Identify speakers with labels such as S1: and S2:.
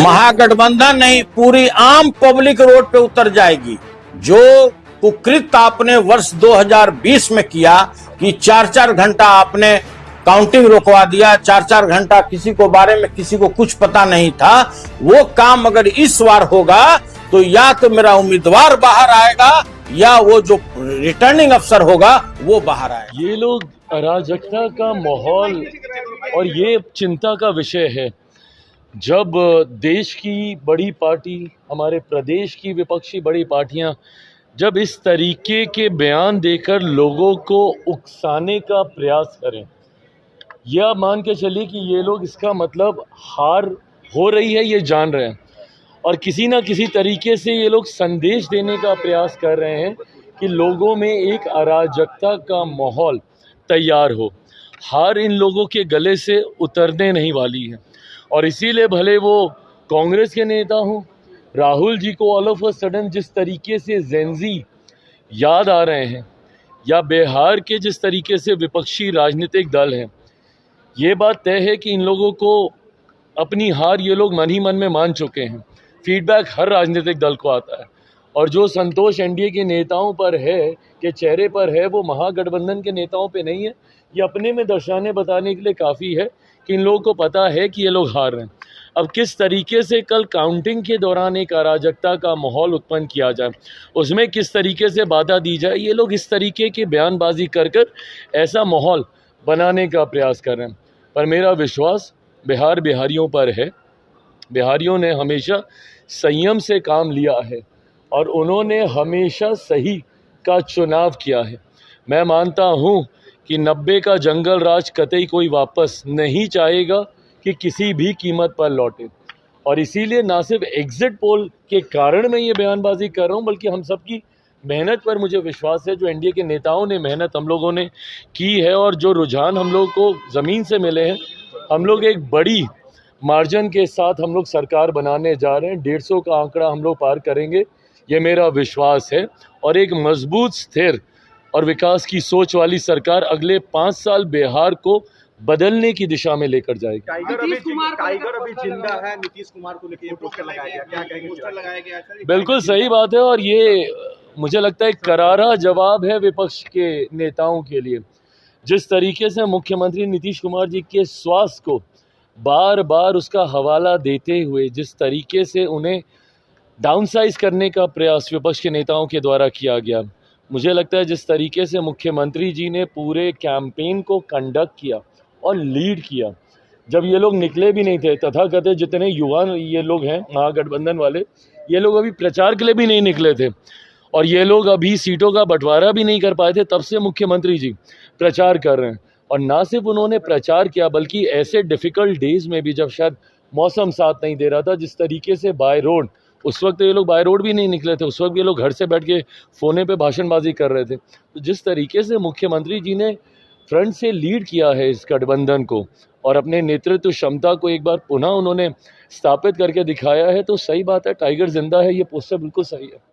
S1: महागठबंधन नहीं, पूरी आम पब्लिक रोड पे उतर जाएगी। जो कुकृत्य आपने वर्ष 2020 में किया कि 4-4 घंटा आपने काउंटिंग रोकवा दिया, 4-4 घंटा किसी को बारे में किसी को कुछ पता नहीं था, वो काम अगर इस बार होगा तो या तो मेरा उम्मीदवार बाहर आएगा या वो जो रिटर्निंग अफसर होगा वो बाहर आएगा।
S2: ये लोग अराजकता का माहौल और ये चिंता का विषय है। जब देश की बड़ी पार्टी, हमारे प्रदेश की विपक्षी बड़ी पार्टियां जब इस तरीके के बयान देकर लोगों को उकसाने का प्रयास करें, यह आप मान के चलिए कि ये लोग इसका मतलब हार हो रही है ये जान रहे हैं और किसी ना किसी तरीके से ये लोग संदेश देने का प्रयास कर रहे हैं कि लोगों में एक अराजकता का माहौल तैयार हो। हार इन लोगों के गले से उतरने नहीं वाली है और इसीलिए भले वो कांग्रेस के नेता हों, राहुल जी को ऑल ऑफ अ सडन जिस तरीके से जेंजी याद आ रहे हैं या बिहार के जिस तरीके से विपक्षी राजनीतिक दल हैं, ये बात तय है कि इन लोगों को अपनी हार ये लोग मन ही मन में मान चुके हैं। फीडबैक हर राजनीतिक दल को आता है और जो संतोष एनडीए के नेताओं पर है, के चेहरे पर है, वो महागठबंधन के नेताओं पे नहीं है। ये अपने में दर्शाने बताने के लिए काफ़ी है कि इन लोगों को पता है कि ये लोग हार रहे हैं। अब किस तरीके से कल काउंटिंग के दौरान एक अराजकता का माहौल उत्पन्न किया जाए, उसमें किस तरीके से बाधा दी जाए, ये लोग इस तरीके की बयानबाजी कर ऐसा माहौल बनाने का प्रयास कर रहे हैं। पर मेरा विश्वास बिहारियों पर है। बिहारियों ने हमेशा संयम से काम लिया है और उन्होंने हमेशा सही का चुनाव किया है। मैं मानता हूँ कि 90 का जंगल राज कतई कोई वापस नहीं चाहेगा कि किसी भी कीमत पर लौटे और इसीलिए ना सिर्फ एग्जिट पोल के कारण मैं ये बयानबाजी कर रहा हूँ, बल्कि हम सबकी मेहनत पर मुझे विश्वास है। जो एनडीए के नेताओं ने मेहनत हम लोगों ने की है और जो रुझान हम लोग को ज़मीन से मिले हैं, हम लोग एक बड़ी मार्जिन के साथ हम लोग सरकार बनाने जा रहे हैं। 150 का आंकड़ा हम लोग पार करेंगे, ये मेरा विश्वास है। और एक मजबूत, स्थिर और विकास की सोच वाली सरकार अगले 5 साल बिहार को बदलने की दिशा में लेकर जाएगी।
S3: टाइगर अभी जिंदा है। नीतीश कुमार को लेकर पोस्टर लगाया गया, क्या कहेंगे? पोस्टर लगाया गया,
S2: बिल्कुल सही बात है और ये मुझे लगता है करारा जवाब है विपक्ष के नेताओं के लिए। जिस तरीके से मुख्यमंत्री नीतीश कुमार जी के स्वास्थ्य को बार बार उसका हवाला देते हुए जिस तरीके से उन्हें डाउनसाइज करने का प्रयास विपक्ष के नेताओं के द्वारा किया गया, मुझे लगता है जिस तरीके से मुख्यमंत्री जी ने पूरे कैंपेन को कंडक्ट किया और लीड किया, जब ये लोग निकले भी नहीं थे, तथाकथित जितने युवा ये लोग हैं महागठबंधन वाले, ये लोग अभी प्रचार के लिए भी नहीं निकले थे और ये लोग अभी सीटों का बंटवारा भी नहीं कर पाए थे, तब से मुख्यमंत्री जी प्रचार कर रहे हैं। और ना सिर्फ उन्होंने प्रचार किया, बल्कि ऐसे डिफ़िकल्ट डेज में भी जब शायद मौसम साथ नहीं दे रहा था, जिस तरीके से बाय रोड, उस वक्त ये लोग बाय रोड भी नहीं निकले थे, उस वक्त ये लोग घर से बैठ के फ़ोने पे भाषणबाजी कर रहे थे। तो जिस तरीके से मुख्यमंत्री जी ने फ्रंट से लीड किया है इस गठबंधन को और अपने नेतृत्व क्षमता को एक बार पुनः उन्होंने स्थापित करके दिखाया है, तो सही बात है, टाइगर जिंदा है, ये पोस्टर बिल्कुल सही है।